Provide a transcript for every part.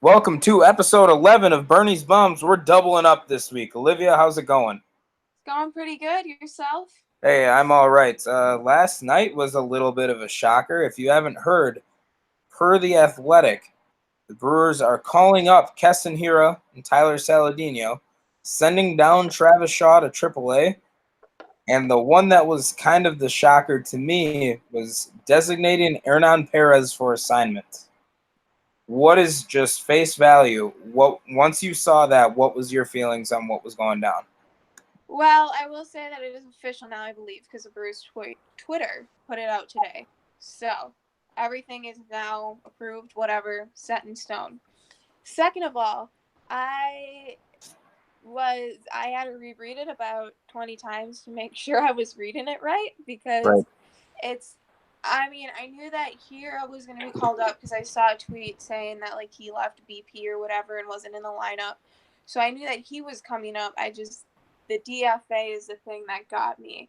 Welcome to episode 11 of Bernie's Bums. We're doubling up this week. Olivia, how's it going? It's going pretty good. Yourself? Hey, I'm all right. Last night was a little bit of a shocker. If you haven't heard, per The Athletic, the Brewers are calling up Keston Hiura and Tyler Saladino, sending down Travis Shaw to AAA, and the one that was kind of the shocker to me was designating Hernan Perez for assignment. What is just face value? What once you saw that, what was your feelings on what was going down? Well, I will say that it is official now, I believe, because the Brewers Twitter put it out today. So everything is now approved, whatever, set in stone. Second of all, I had to reread it about 20 times to make sure I was reading it right because it's I knew that Hero was going to be called up because I saw a tweet saying that like he left BP or whatever and wasn't in the lineup. So I knew that he was coming up. The DFA is the thing that got me.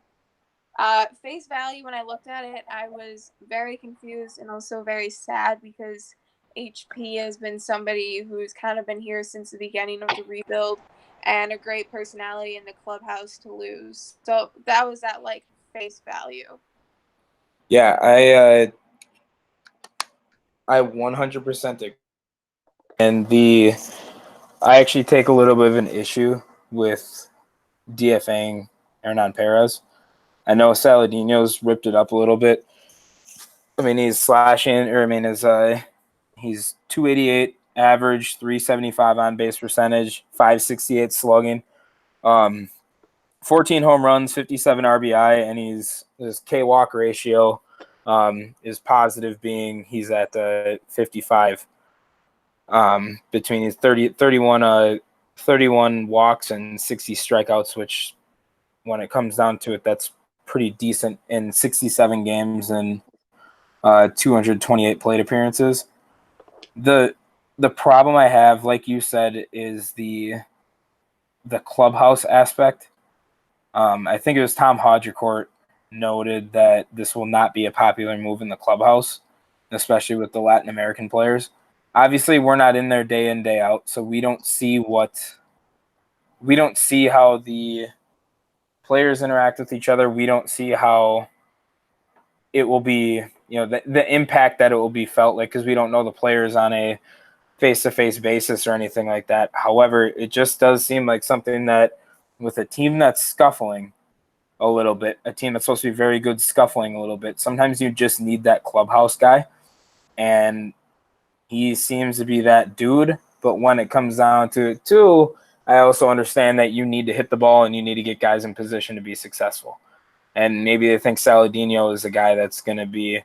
Face value, when I looked at it, I was very confused and also very sad because HP has been somebody who's kind of been here since the beginning of the rebuild and a great personality in the clubhouse to lose. So that was at like face value. Yeah, I 100% agree. And I actually take a little bit of an issue with DFAing Hernan Perez. I know Saladino's ripped it up a little bit. I mean, he's he's 288 average, 375 on base percentage, 568 slugging, 14 home runs, 57 RBI, and his K walk ratio is positive, being he's at 55. Between his 31 walks and 60 strikeouts, which when it comes down to it, that's pretty decent in 67 games and 228 plate appearances. The problem I have, like you said, is the clubhouse aspect. I think it was Tom Haudricourt noted that this will not be a popular move in the clubhouse, especially with the Latin American players. Obviously, we're not in there day in, day out, so we don't see how the players interact with each other. We don't see how it will be, the impact that it will be felt like, because we don't know the players on a face-to-face basis or anything like that. However, it just does seem like something that with a team that's scuffling a little bit, a team that's supposed to be very good scuffling a little bit, sometimes you just need that clubhouse guy, and he seems to be that dude. But when it comes down to it too, I also understand that you need to hit the ball and you need to get guys in position to be successful. And maybe they think Saladino is a guy that's going to be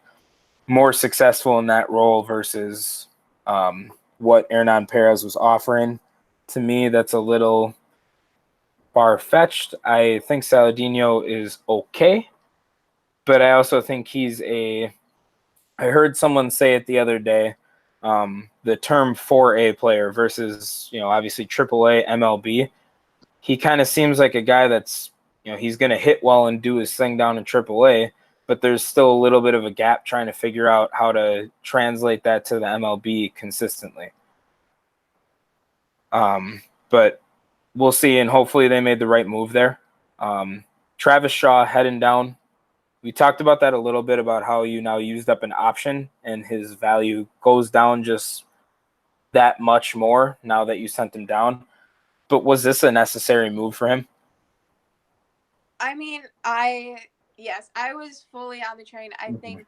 more successful in that role versus what Hernan Perez was offering. To me, that's a little far-fetched. I think Saladino is okay, but I also think I heard someone say it the other day, the term 4A player versus, obviously AAA MLB. He kind of seems like a guy that's, he's going to hit well and do his thing down in AAA, but there's still a little bit of a gap trying to figure out how to translate that to the MLB consistently. But we'll see, and hopefully they made the right move there. Travis Shaw heading down. We talked about that a little bit, about how you now used up an option and his value goes down just that much more now that you sent him down. But was this a necessary move for him? I mean, yes, I was fully on the train. I think,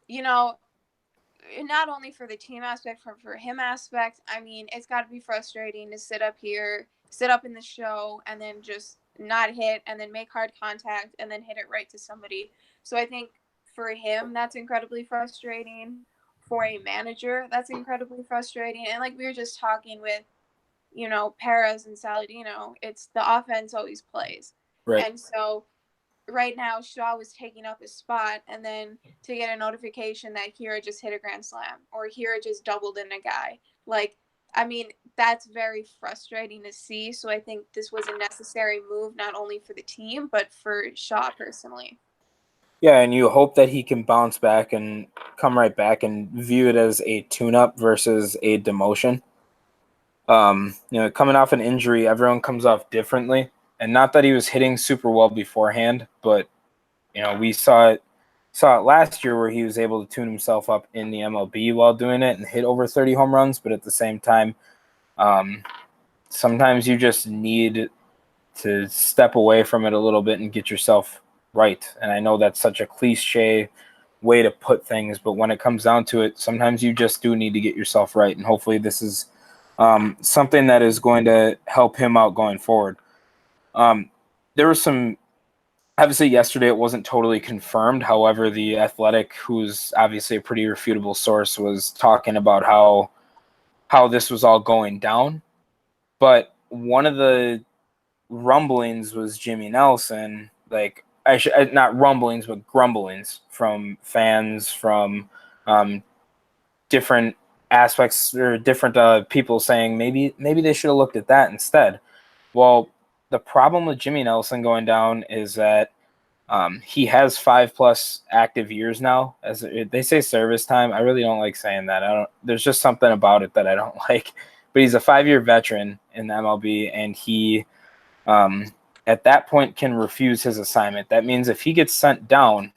not only for the team aspect, for him aspect, I mean, it's got to be frustrating to sit up in the show and then just not hit and then make hard contact and then hit it right to somebody. So I think for him, that's incredibly frustrating. For a manager, that's incredibly frustrating. And like we were just talking with, Perez and Saladino, it's the offense always plays. Right. And so right now Shaw was taking up his spot, and then to get a notification that Hiura just hit a grand slam or Hiura just doubled in a guy. Like, I mean, that's very frustrating to see. So I think this was a necessary move, not only for the team, but for Shaw personally. Yeah, and you hope that he can bounce back and come right back and view it as a tune-up versus a demotion. Coming off an injury, everyone comes off differently. And not that he was hitting super well beforehand, but we saw it last year where he was able to tune himself up in the MLB while doing it and hit over 30 home runs. But at the same time, sometimes you just need to step away from it a little bit and get yourself right. And I know that's such a cliche way to put things, but when it comes down to it, sometimes you just do need to get yourself right. And hopefully this is something that is going to help him out going forward. There was some, obviously yesterday it wasn't totally confirmed. However, The Athletic, who's obviously a pretty refutable source, was talking about how this was all going down. But one of the rumblings was Jimmy Nelson, not rumblings, but grumblings from fans, from different aspects or different people saying maybe they should have looked at that instead. Well, the problem with Jimmy Nelson going down is that he has 5+ active years now. As they say, service time. I really don't like saying that. There's just something about it that I don't like. But he's a 5-year veteran in the MLB, and he, at that point, can refuse his assignment. That means if he gets sent down,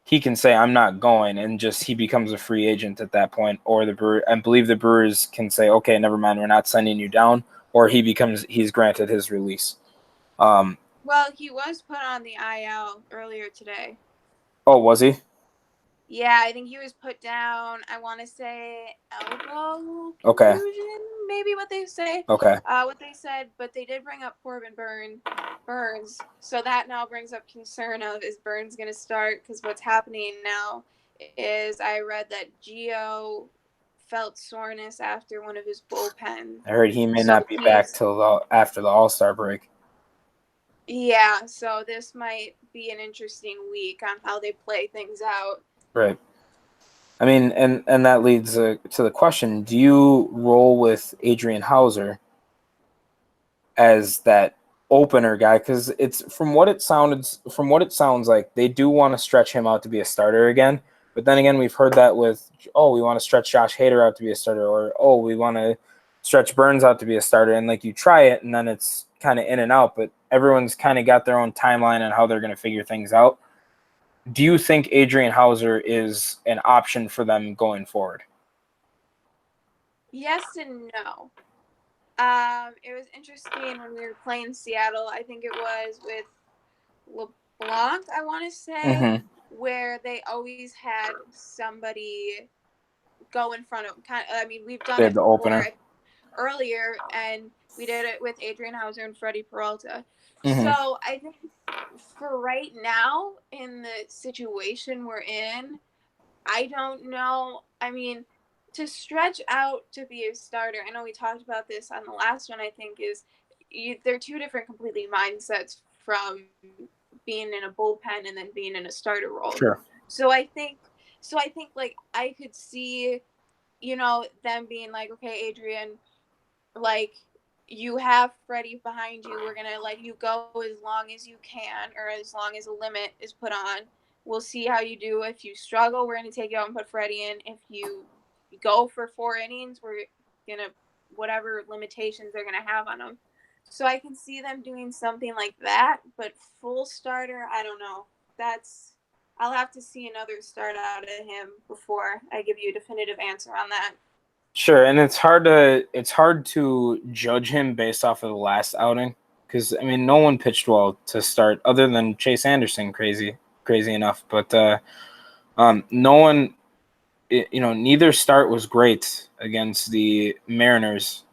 he can say, I'm not going, and just he becomes a free agent at that point. Or I believe the Brewers can say, okay, never mind, we're not sending you down, or he's granted his release. Well, he was put on the IL earlier today. Oh, was he? Yeah, I think he was put down, I want to say elbow Okay. contusion, maybe what they say. Okay. What they said, but they did bring up Corbin Burnes. So that now brings up concern of, is Burnes going to start? Because what's happening now is I read that Gio felt soreness after one of his bullpens. I heard he may not be back till after the All-Star break. Yeah, so this might be an interesting week on how they play things out. Right. I mean, and that leads to the question: do you roll with Adrian Houser as that opener guy? Because it's from what it sounds like, they do want to stretch him out to be a starter again. But then again, we've heard that with, we want to stretch Josh Hader out to be a starter, or we want to stretch Burnes out to be a starter, and you try it, and then it's kind of in and out. But everyone's kind of got their own timeline on how they're going to figure things out. Do you think Adrian Houser is an option for them going forward? Yes and no. It was interesting when we were playing Seattle. I think it was with LeBlanc, I want to say, where they always had somebody go in front of him. We've done it the opener earlier, and we did it with Adrian Houser and Freddie Peralta. So I think for right now, in the situation we're in, I don't know. To stretch out to be a starter, I know we talked about this on the last one, I think, they're two different completely mindsets from being in a bullpen and then being in a starter role. Sure. So I think I could see, them being like, okay, Adrian, you have Freddie behind you. We're going to let you go as long as you can, or as long as a limit is put on. We'll see how you do. If you struggle, we're going to take you out and put Freddie in. If you go for 4 innings, we're going to, whatever limitations they're going to have on him. So I can see them doing something like that, but full starter, I don't know. I'll have to see another start out of him before I give you a definitive answer on that. Sure, and it's hard to judge him based off of the last outing, because no one pitched well to start other than Chase Anderson, crazy enough, but no one, neither start was great against the Mariners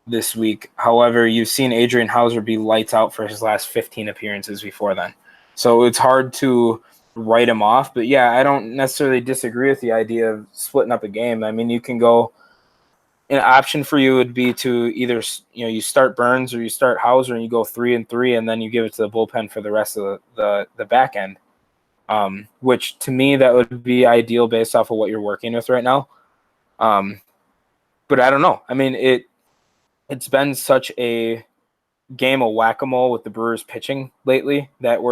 this week. However, you've seen Adrian Houser be lights out for his last 15 appearances before then, so it's hard to write him off. But yeah, I don't necessarily disagree with the idea of splitting up a game. You can go, an option for you would be to either, you start Burnes or you start Houser and you go 3-3, and then you give it to the bullpen for the rest of the back end. Which to me, that would be ideal based off of what you're working with right now. But I don't know. It's been such a game of whack-a-mole with the Brewers pitching lately that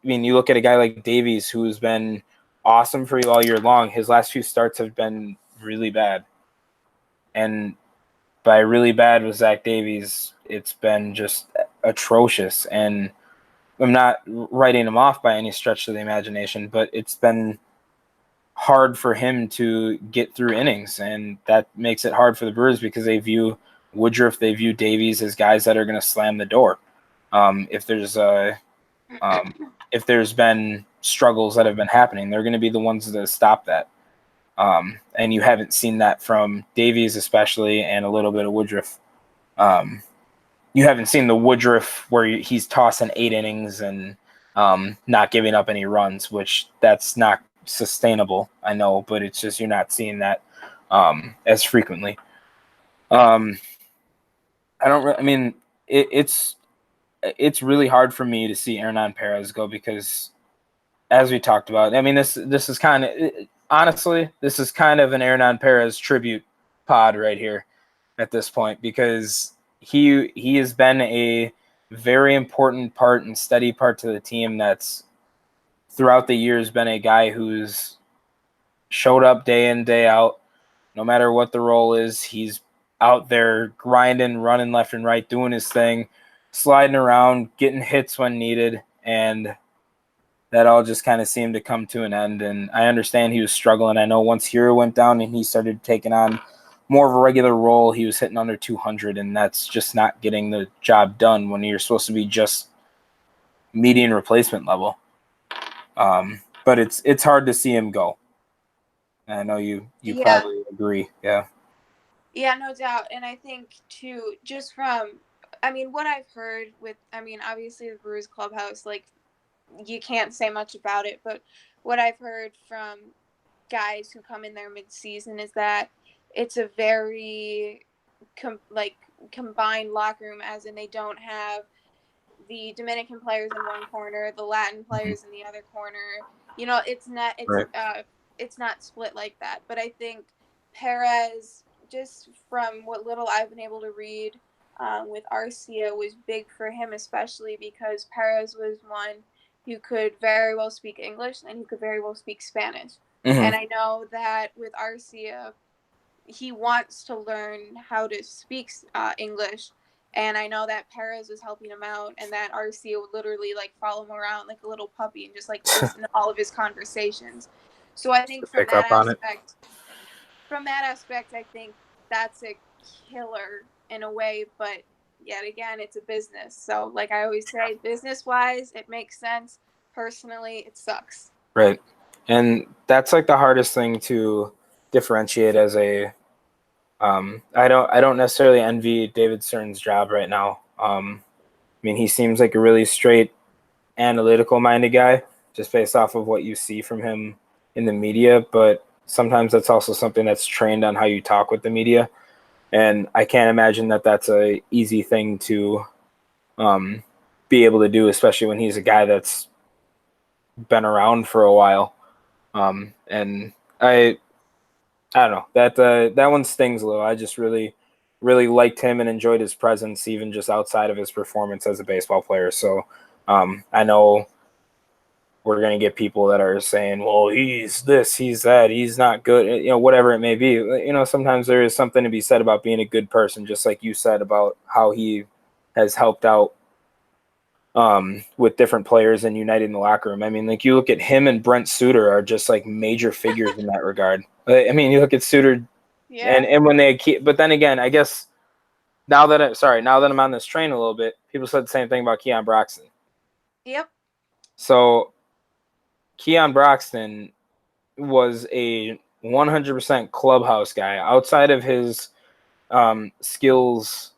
you look at a guy like Davies, who's been awesome for you all year long. His last few starts have been really bad. by really bad with Zach Davies, it's been just atrocious. And I'm not writing him off by any stretch of the imagination, but it's been hard for him to get through innings, and that makes it hard for the Brewers because they view Woodruff, they view Davies as guys that are going to slam the door. If there's been struggles that have been happening, they're going to be the ones that stop that. And you haven't seen that from Davies especially, and a little bit of Woodruff. You haven't seen the Woodruff where he's tossing 8 innings and not giving up any runs, which that's not sustainable, I know, but it's just you're not seeing that as frequently. It's really hard for me to see Hernan Perez go because, as we talked about, I mean, this is kind of, honestly, this is kind of an Hernan Perez tribute pod right here at this point, because he has been a very important part and steady part to the team that's throughout the years been a guy who's showed up day in, day out, no matter what the role is. He's out there grinding, running left and right, doing his thing, sliding around, getting hits when needed, and that all just kind of seemed to come to an end. And I understand he was struggling. I know once Hero went down and he started taking on more of a regular role, he was hitting under 200, and that's just not getting the job done when you're supposed to be just median replacement level. But it's hard to see him go. I know you probably agree. Yeah. Yeah, no doubt. And I think too, just from, I mean, what I've heard with, I mean, obviously the Brewers clubhouse, like, you can't say much about it, but what I've heard from guys who come in there mid-season is that it's a very combined locker room, as in they don't have the Dominican players in one corner, the Latin players in the other corner. You know, it's not split like that. But I think Perez, just from what little I've been able to read with Arcia, was big for him, especially because Perez was one who could very well speak English and who could very well speak Spanish. Mm-hmm. And I know that with Arcia, he wants to learn how to speak English. And I know that Perez was helping him out, and that Arcia would literally like follow him around like a little puppy and just like listen to all of his conversations. So I think from that aspect, I think that's a killer in a way. But yet again, it's a business. So like I always say, business-wise, it makes sense. Personally, it sucks. Right. And that's like the hardest thing to differentiate as a I don't necessarily envy David Stern's job right now. I mean, he seems like a really straight, analytical-minded guy, just based off of what you see from him in the media. But sometimes that's also something that's trained on how you talk with the media, and I can't imagine that that's a easy thing to be able to do, especially when he's a guy that's been around for a while. And I don't know, that one stings a little. I just really, really liked him and enjoyed his presence, even just outside of his performance as a baseball player. So I know we're going to get people that are saying, well, he's this, he's that, he's not good, you know, whatever it may be. You know, sometimes there is something to be said about being a good person, just like you said about how he has helped out with different players and uniting the locker room. I mean, like you look at him and Brent Suter are just like major figures in that regard. I mean, you look at Suter, and when but then again, I guess now that I'm on this train a little bit, people said the same thing about Keon Broxton. Yep. So Keon Broxton was a 100% clubhouse guy outside of his skills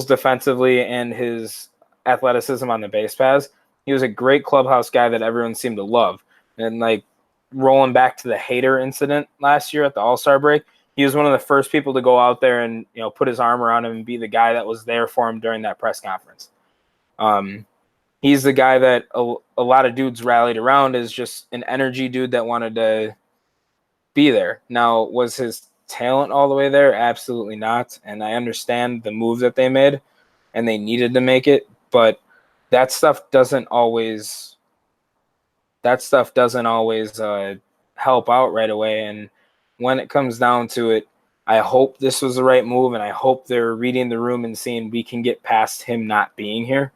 defensively and his athleticism on the base paths. He was a great clubhouse guy that everyone seemed to love. And like rolling back to the Hader incident last year at the All-Star break, he was one of the first people to go out there and, you know, put his arm around him and be the guy that was there for him during that press conference. He's the guy that a lot of dudes rallied around as just an energy dude that wanted to be there. Now, was his talent all the way there? Absolutely not. And I understand the move that they made, and they needed to make it, but that stuff doesn't always help out right away. And when it comes down to it, I hope this was the right move, and I hope they're reading the room and seeing we can get past him not being here,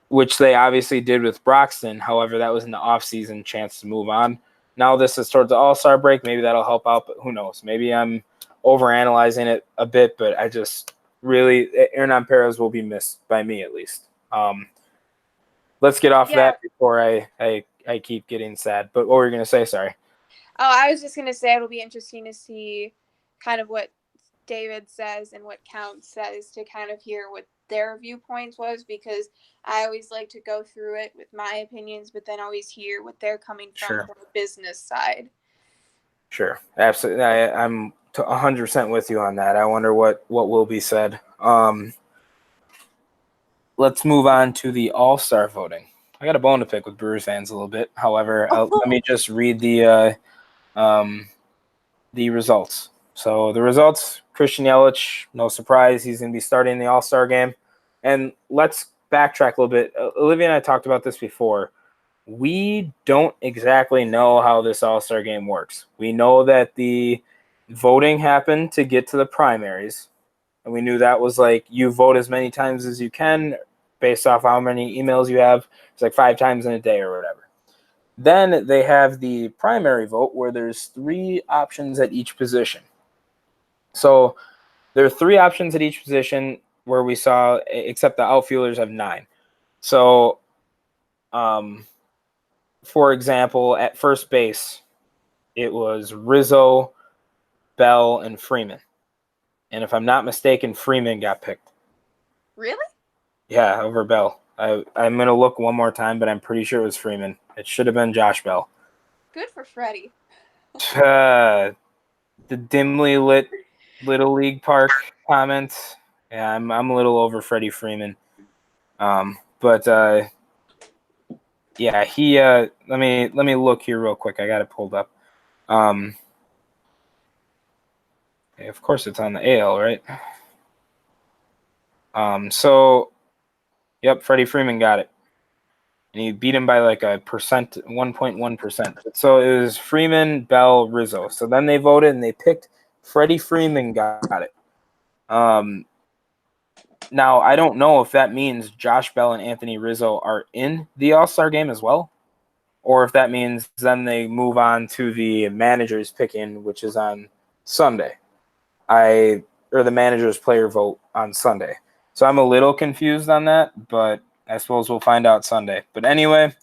which they obviously did with Broxton. However, that was in the offseason chance to move on. Now this is towards the All-Star break. Maybe that'll help out, but who knows? Maybe I'm overanalyzing it a bit, but I just really – Hernan Perez will be missed by me at least. Let's get off that before I keep getting sad. But what were you going to say? Sorry. Oh, I was just going to say it'll be interesting to see kind of what David says and what Count says to kind of hear what their viewpoints was, because I always like to go through it with my opinions, but then always hear what they're coming from the business side. Sure. Absolutely. I'm 100% with you on that. I wonder what will be said. Let's move on to the All-Star voting. I got a bone to pick with Brewers fans a little bit. However, let me just read the results. So the results, Christian Yelich, no surprise, he's going to be starting the All-Star game. And let's backtrack a little bit. Olivia and I talked about this before. We don't exactly know how this All-Star game works. We know that the voting happened to get to the primaries. And we knew that was like you vote as many times as you can based off how many emails you have. It's like 5 times in a day or whatever. Then they have the primary vote where there's 3 options at each position. So there are 3 options at each position where we saw, except the outfielders have 9. So, for example, at first base, it was Rizzo, Bell, and Freeman. And if I'm not mistaken, Freeman got picked. Really? Yeah, over Bell. I'm going to look one more time, but I'm pretty sure it was Freeman. It should have been Josh Bell. Good for Freddie. The dimly lit Little League Park comments. Yeah, I'm a little over Freddie Freeman. Yeah, he let me look here real quick. I got it pulled up. Okay, of course it's on the AL, right? Yep, Freddie Freeman got it. And he beat him by like 1.1%. So it was Freeman, Bell, Rizzo. So then they voted and they picked Freddie Freeman got it. Now, I don't know if that means Josh Bell and Anthony Rizzo are in the All-Star game as well, or if that means then they move on to the manager's pick-in, which is on Sunday. Or the manager's player vote on Sunday. So I'm a little confused on that, but I suppose we'll find out Sunday. But anyway,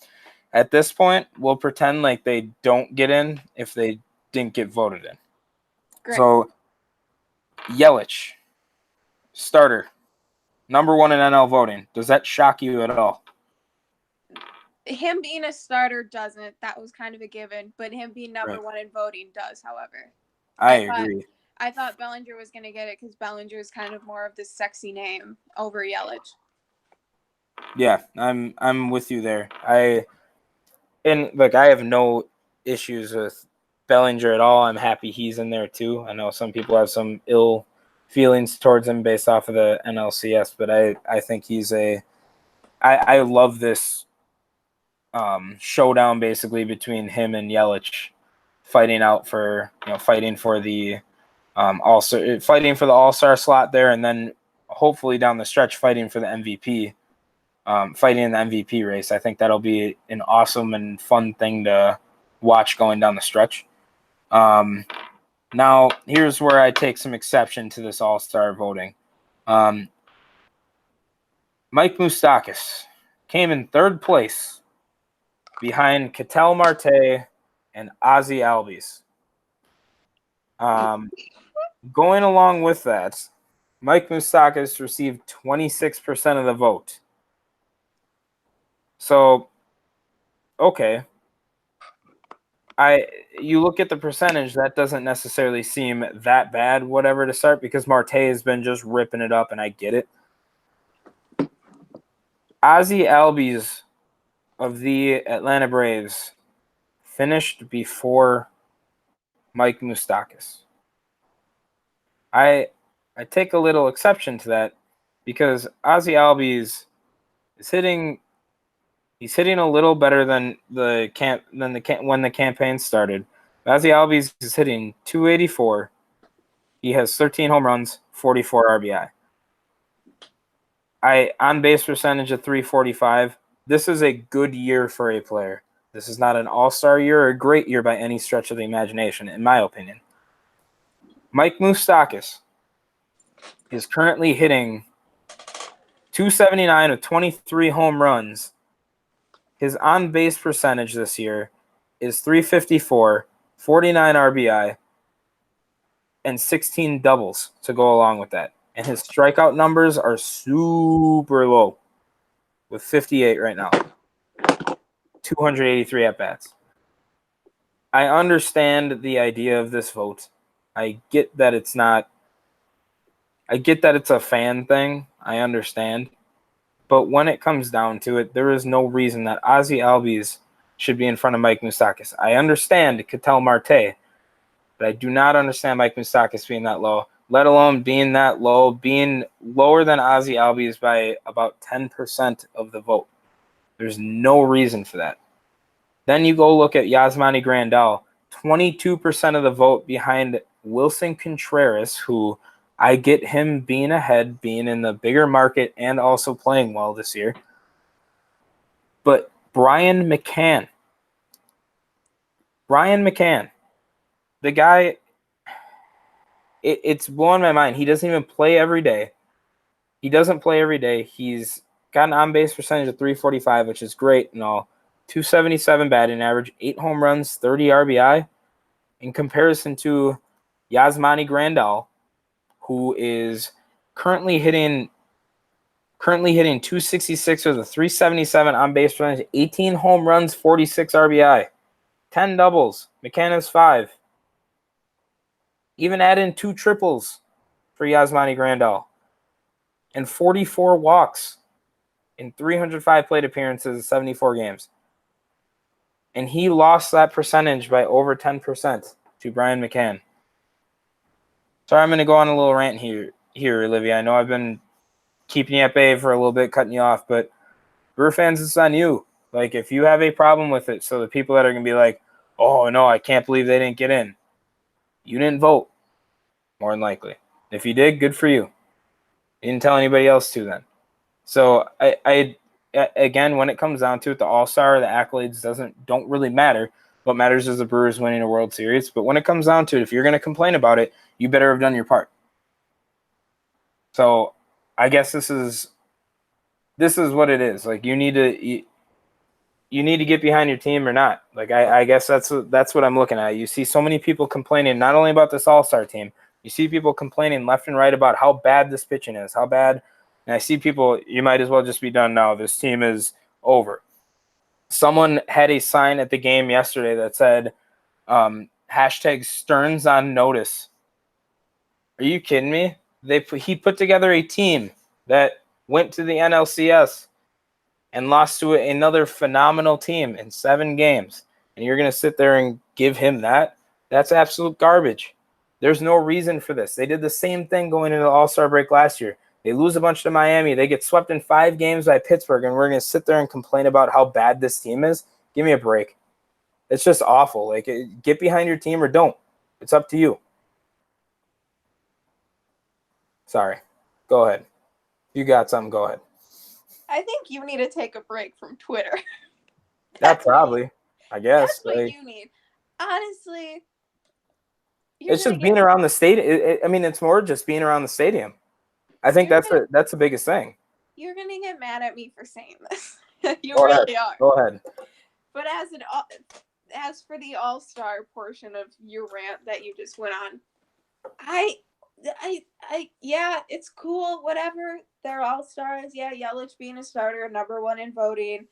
at this point, we'll pretend like they don't get in if they didn't get voted in. Great. So Yelich, starter, number 1 in NL voting. Does that shock you at all? Him being a starter doesn't. That was kind of a given. But him being number 1 in voting does, however. I agree. I thought Bellinger was going to get it because Bellinger is kind of more of the sexy name over Yelich. Yeah, I'm with you there. I have no issues with Bellinger at all. I'm happy he's in there too. I know some people have some ill feelings towards him based off of the NLCS, but I think he's I love this showdown basically between him and Yelich fighting for the fighting for the All-Star slot there, and then hopefully down the stretch fighting for the MVP. Fighting in the MVP race. I think that'll be an awesome and fun thing to watch going down the stretch. Now, here's where I take some exception to this All-Star voting. Mike Moustakas came in 3rd place behind Ketel Marte and Ozzie Albies. Going along with that, Mike Moustakas received 26% of the vote. So, okay. You look at the percentage, that doesn't necessarily seem that bad, whatever, to start, because Marte has been just ripping it up, and I get it. Ozzie Albies of the Atlanta Braves finished before Mike Moustakas. I take a little exception to that because Ozzie Albies is hitting. He's hitting a little better than when the campaign started. Ozzie Albies is hitting .284, He has 13 home runs, 44 RBI. On base percentage of 345. This is a good year for a player. This is not an all-star year or a great year by any stretch of the imagination, in my opinion. Mike Moustakas is currently hitting .279 with 23 home runs. His on-base percentage this year is .354, 49 RBI, and 16 doubles to go along with that. And his strikeout numbers are super low with 58 right now. 283 at-bats. I understand the idea of this vote. I get that it's a fan thing. I understand. But when it comes down to it, there is no reason that Ozzie Albies should be in front of Mike Moustakas. I understand Ketel Marte, but I do not understand Mike Moustakas being that low, let alone being that low, being lower than Ozzie Albies by about 10% of the vote. There's no reason for that. Then you go look at Yasmani Grandal, 22% of the vote behind Wilson Contreras, who I get him being ahead, being in the bigger market, and also playing well this year. But Brian McCann, the guy, it's blowing my mind. He doesn't even play every day. He's got an on-base percentage of 345, which is great and all. 277 batting average, 8 home runs, 30 RBI. In comparison to Yasmani Grandal, who is currently hitting 266 with a 377 on-base percentage, 18 home runs, 46 RBI, 10 doubles. McCann has 5. Even add in 2 triples for Yasmani Grandal and 44 walks in 305 plate appearances, 74 games. And he lost that percentage by over 10% to Brian McCann. Sorry, I'm going to go on a little rant here, Olivia. I know I've been keeping you at bay for a little bit, cutting you off, but Brewer fans, it's on you. Like, if you have a problem with it, so the people that are going to be like, oh, no, I can't believe they didn't get in. You didn't vote, more than likely. If you did, good for you. You didn't tell anybody else to then. So, I again, when it comes down to it, the All-Star, the accolades don't really matter. What matters is the Brewers winning a World Series. But when it comes down to it, if you're going to complain about it, you better have done your part. So I guess this is what it is. Like, you need to get behind your team or not. Like, I guess that's what I'm looking at. You see so many people complaining not only about this All-Star team. You see people complaining left and right about how bad this pitching is, how bad. And I see people, you might as well just be done now. This team is over. Someone had a sign at the game yesterday that said, hashtag Stearns on notice. Are you kidding me? He put together a team that went to the NLCS and lost to another phenomenal team in 7 games. And you're going to sit there and give him that? That's absolute garbage. There's no reason for this. They did the same thing going into the All-Star break last year. They lose a bunch to Miami. They get swept in 5 games by Pittsburgh, and we're going to sit there and complain about how bad this team is? Give me a break. It's just awful. Like, get behind your team or don't. It's up to you. Sorry. Go ahead. You got something, go ahead. I think you need to take a break from Twitter. That probably, I guess. That's what you need. Honestly. It's just being around the stadium. I mean, it's more just being around the stadium. I think that's the biggest thing. You're going to get mad at me for saying this. You really are. Go ahead. But as for the All-Star portion of your rant that you just went on, yeah, it's cool, whatever. They're All-Stars. Yeah, Yelich being a starter, number 1 in voting.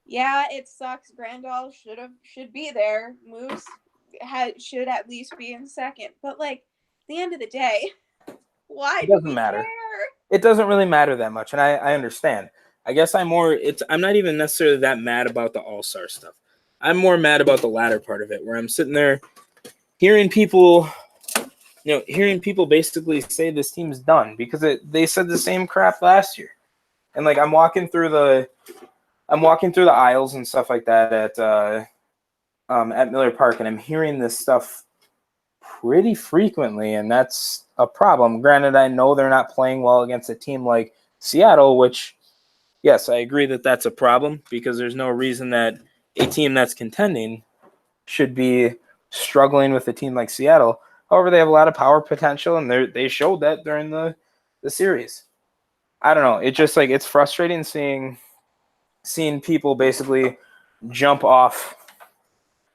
Yeah, it sucks. Grandal should be there. Moose should at least be in second. But, like, at the end of the day, why it doesn't matter? Care? It doesn't really matter that much, and I understand. I guess I'm not even necessarily that mad about the All-Star stuff. I'm more mad about the latter part of it, where I'm sitting there hearing people basically say this team's done because they said the same crap last year. And like I'm walking through the aisles and stuff like that at Miller Park, and I'm hearing this stuff pretty frequently, and that's a problem. Granted, I know they're not playing well against a team like Seattle, which, yes, I agree that that's a problem because there's no reason that a team that's contending should be struggling with a team like Seattle. However, they have a lot of power potential, and they showed that during the series. I don't know. It's just like it's frustrating seeing people basically jump off.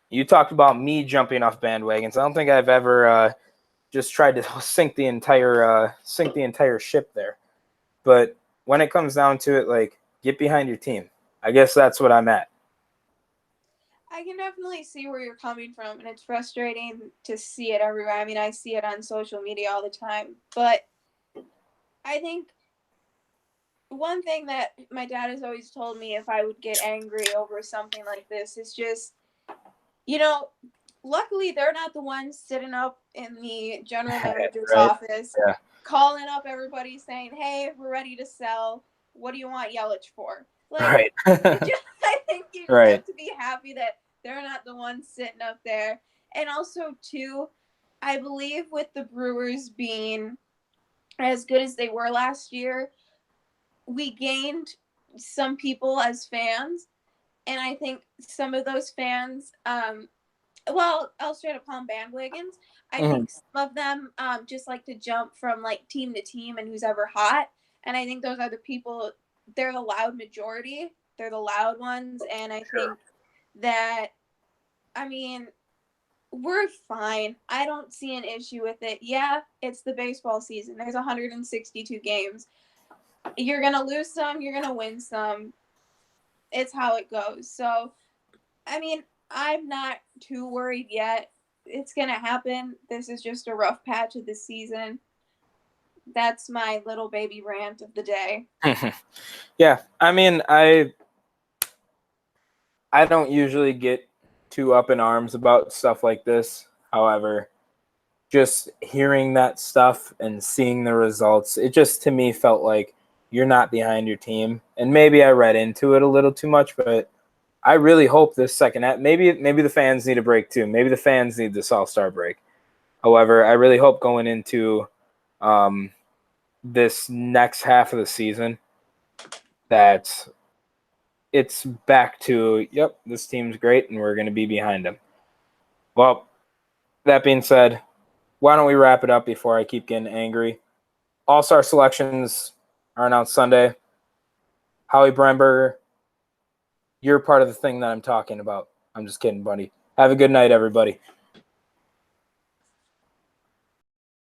You talked about me jumping off bandwagons. I don't think I've ever just tried to sink the entire ship there. But when it comes down to it, like, get behind your team. I guess that's what I'm at. I can definitely see where you're coming from, and it's frustrating to see it everywhere. I mean, I see it on social media all the time, but I think one thing that my dad has always told me if I would get angry over something like this is just, luckily they're not the ones sitting up in the general manager's Right. office calling up everybody saying, hey, we're ready to sell. What do you want Yelich for? Like, right. I think you just have to be happy that they're not the ones sitting up there. And also, too, I believe with the Brewers being as good as they were last year, we gained some people as fans. And I think some of those fans, I'll straight up call them bandwagons. I think some of them just like to jump from like team to team and who's ever hot. And I think those are the people, they're the loud majority. They're the loud ones. And I think that, I mean, we're fine. I don't see an issue with it. Yeah, it's the baseball season. There's 162 games. You're going to lose some, you're going to win some. It's how it goes. So, I mean, I'm not too worried yet. It's going to happen. This is just a rough patch of the season. That's my little baby rant of the day. Yeah, I mean, I don't usually get too up in arms about stuff like this. However, just hearing that stuff and seeing the results, it just to me felt like you're not behind your team. And maybe I read into it a little too much, but I really hope this second half, maybe the fans need a break too. Maybe the fans need this All-Star break. However, I really hope going into this next half of the season that it's back to, yep, this team's great and we're going to be behind them. Well, that being said, why don't we wrap it up before I keep getting angry? All-Star selections are announced Sunday. Howie Bremberger, you're part of the thing that I'm talking about. I'm just kidding, buddy. Have a good night, everybody.